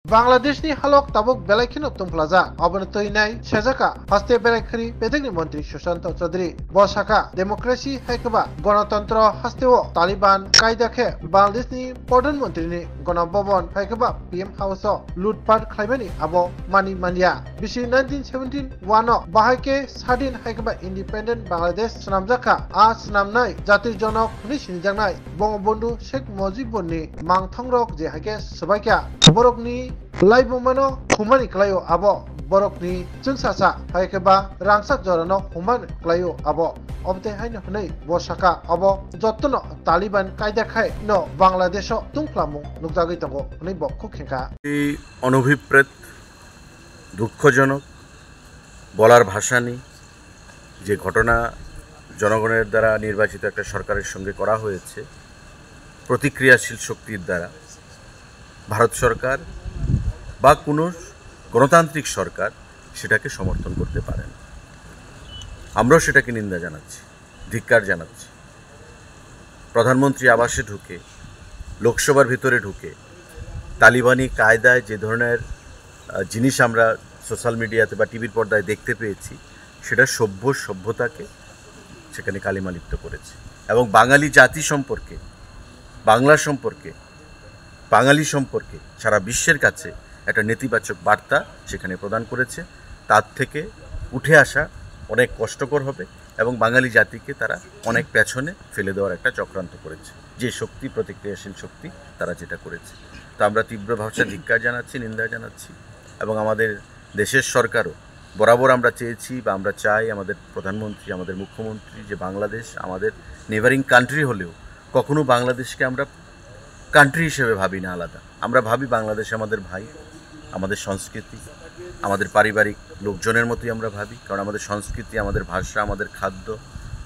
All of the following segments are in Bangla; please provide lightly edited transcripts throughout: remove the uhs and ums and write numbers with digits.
बांग्लादेशनि हालक ताबुक बेलायखिनो तुमफ्लाजा अबनतयनाय सेजाका हास्ते बेरायखरि पेदेगनि मन्त्री सुशांत चौधरी बसाका डेमोक्रेसी हायकबा गणतंत्र हास्तेओ तालिबान कायदाखे बांग्लादेशनि प्रधानमंत्रीनि गणभवन हायकबा पीएम हाउस लुटपाट खालामनायनि आबो मानि मानिया बिसि 1971 वानो बाहायके स्वाधीन हायकबा इंडिपेंडेंट बांग्लादेश सनामजाखा आ सनामनाय जाति जनक नि सिनजांनाय बंगबंधु शेख मुजिबुरनि मांथंरक जे हायके सबायका बरकनि लाइबुमानो हुमानि क्लायो आबो बरकनि जोंसासा हायकेबा रांसाक जरानो हुमान क्लायो आबो अबते हायनो हनै बसाका आबो जत्तन तालिबान कायदा खाय न बांग्लादेश तुंफ्लामु नुकजागै दंगो हनै बक्कु खेंका এই অনভিপ্রেত দুঃখজনক বলার ভাষা নেই যে ঘটনা জনগণের দ্বারা নির্বাচিত একটা সরকারের সঙ্গে করা হয়েছে প্রতিক্রিয়াশীল শক্তির দ্বারা ভারত সরকার বা কোনো গণতান্ত্রিক সরকার সেটাকে সমর্থন করতে পারে না। আমরাও সেটাকে নিন্দা জানাচ্ছি, ধিক্কার জানাচ্ছি। প্রধানমন্ত্রী আবাসে ঢুকে, লোকসভার ভিতরে ঢুকে তালিবানি কায়দায় যে ধরনের জিনিস আমরা সোশ্যাল মিডিয়াতে বা টিভির পর্দায় দেখতে পেয়েছি, সেটা সভ্যতাকে সেখানে কালিমালিপ্ত করেছে এবং বাঙালি জাতি সম্পর্কে, বাংলা সম্পর্কে, বাঙালি সম্পর্কে সারা বিশ্বের কাছে একটা নেতিবাচক বার্তা সেখানে প্রদান করেছে। তার থেকে উঠে আসা অনেক কষ্টকর হবে এবং বাঙালি জাতিকে তারা অনেক পেছনে ফেলে দেওয়ার একটা চক্রান্ত করেছে। যে শক্তি, প্রতিক্রিয়াশীল শক্তি, তারা যেটা করেছে, তো আমরা তীব্র ভাষায় ধিক্কার জানাচ্ছি, নিন্দা জানাচ্ছি। এবং আমাদের দেশের সরকারও বরাবর আমরা চেয়েছি বা আমরা চাই, আমাদের প্রধানমন্ত্রী, আমাদের মুখ্যমন্ত্রী, যে বাংলাদেশ আমাদের নেভারিং কান্ট্রি হলেও কখনো বাংলাদেশকে আমরা কান্ট্রি হিসেবে ভাবি না আলাদা। আমরা ভাবি বাংলাদেশ আমাদের ভাই, আমাদের সংস্কৃতি, আমাদের পারিবারিক লোকজনের মতোই আমরা ভাবি। কারণ আমাদের সংস্কৃতি, আমাদের ভাষা, আমাদের খাদ্য,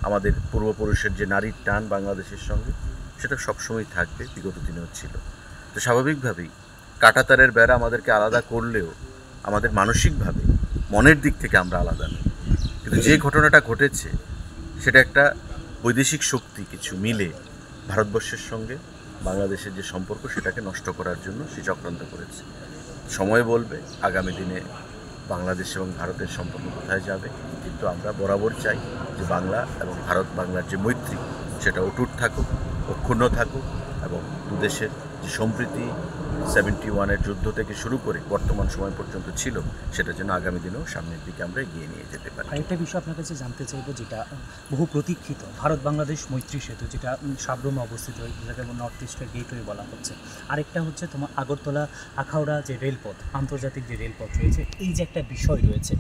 আমাদের পূর্বপুরুষের যে নারীর টান বাংলাদেশের সঙ্গে, সেটা সবসময় থাকবে, বিগত দিনেও ছিল। তো স্বাভাবিকভাবেই কাঁটাতারের বেড়া আমাদেরকে আলাদা করলেও আমাদের মানসিকভাবে, মনের দিক থেকে আমরা আলাদা নই। কিন্তু যে ঘটনাটা ঘটেছে সেটা একটা বৈদেশিক শক্তি কিছু মিলে ভারতবর্ষের সঙ্গে বাংলাদেশের যে সম্পর্ক, সেটাকে নষ্ট করার জন্য সে চক্রান্ত করেছে। সময় বলবে আগামী দিনে বাংলাদেশ এবং ভারতের সম্পর্ক কোথায় যাবে। কিন্তু আমরা বরাবর চাই যে বাংলা এবং ভারত বাংলার যে মৈত্রী, সেটা অটুট থাকুক, অক্ষুণ্ণ থাকুক এবং দুদেশের যে সম্প্রীতি 71-এর যুদ্ধ থেকে শুরু করে বর্তমান সময় পর্যন্ত ছিল, সেটা যেন আগামী দিনেও সামনের দিকে আমরা এগিয়ে নিয়ে যেতে পারি। আরেকটা বিষয় আপনার কাছে জানতে চাইব, যেটা বহু প্রতীক্ষিত ভারত বাংলাদেশ মৈত্রী সেতু, যেটা সাবরুমে অবস্থিত, যেটাকে নর্থ ইস্টের গেটওয়ে বলা হচ্ছে। আরেকটা হচ্ছে তোমার আগরতলা আখাউড়া যে রেলপথ, আন্তর্জাতিক যে রেলপথ রয়েছে, এই যে একটা বিষয় রয়েছে,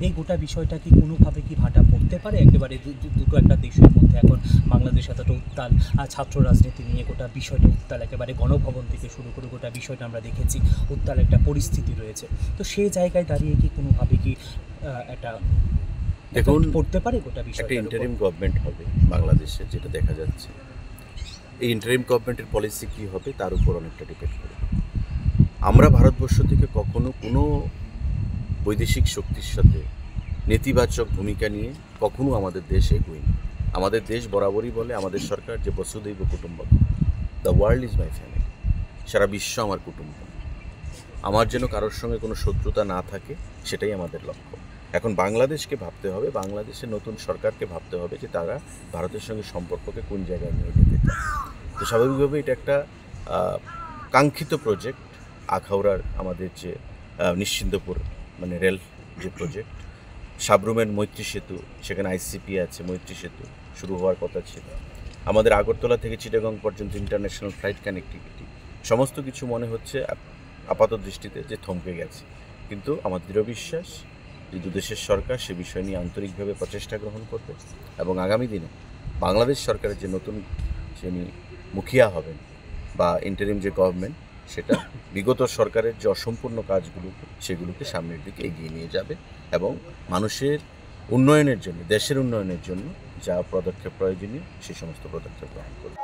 এই গোটা বিষয়টা কি কোনোভাবে কি ভাটা পড়তে পারে? একেবারে দুটো একটা দেশের মধ্যে এখন বাংলাদেশ এতটা উত্তাল, ছাত্র রাজনীতি নিয়ে গোটা বিষয়টা উত্তাল, একেবারে গণভবন থেকে শুরু করে গোটা বিষয়টা আমরা দেখেছি উত্তাল একটা পরিস্থিতি রয়েছে। তো সেই জায়গায় দাঁড়িয়ে কি কোনোভাবে কি একটা দেখুন পড়তে পারে গোটা বিষয়? একটা ইন্টারিম গভর্নমেন্ট হবে বাংলাদেশে, যেটা দেখা যাচ্ছে। এই ইন্টারিম গভর্নমেন্টের পলিসি কী হবে তার উপর অনেকটা ডিপেন্ড করে। আমরা ভারতবর্ষ থেকে কখনো কোনো বৈদেশিক শক্তির সাথে নেতিবাচক ভূমিকা নিয়ে কখনো আমাদের দেশ এগোয়নি। আমাদের দেশ বরাবরই বলে, আমাদের সরকার, যে Vasudhaiva Kutumbakam, the world is my family, সারা বিশ্ব আমার কুটুম্ব। আমার যেন কারোর সঙ্গে কোনো শত্রুতা না থাকে, সেটাই আমাদের লক্ষ্য। এখন বাংলাদেশকে ভাবতে হবে, বাংলাদেশের নতুন সরকারকে ভাবতে হবে যে তারা ভারতের সঙ্গে সম্পর্ককে কোন জায়গায় নিয়ে যেতে চায়। তো স্বাভাবিকভাবে এটা একটা কাঙ্ক্ষিত প্রজেক্ট, আখাউড়ার আমাদের যে নিশ্চিন্তপুর মানে রেল যে প্রজেক্ট, সাবরুমের মৈত্রী সেতু, সেখানে আইসিপি আছে, মৈত্রী সেতু শুরু হওয়ার কথা ছিল। আমাদের আগরতলা থেকে চিটাগং পর্যন্ত ইন্টারন্যাশনাল ফ্লাইট কানেক্টিভিটি, সমস্ত কিছু মনে হচ্ছে আপাত দৃষ্টিতে যে থমকে গেছে। কিন্তু আমার দৃঢ় বিশ্বাস যে দুদেশের সরকার সে বিষয় নিয়ে আন্তরিকভাবে প্রচেষ্টা গ্রহণ করবে এবং আগামী দিনে বাংলাদেশ সরকারের যে নতুন যিনি মুখিয়া হবেন বা ইন্টারিম যে গভর্নমেন্ট, সেটা বিগত সরকারের যে অসম্পূর্ণ কাজগুলো, সেগুলোকে সামনের দিকে এগিয়ে নিয়ে যাবে এবং মানুষের উন্নয়নের জন্য, দেশের উন্নয়নের জন্য যা পদক্ষেপ প্রয়োজনীয়, সেই সমস্ত পদক্ষেপ গ্রহণ করবে।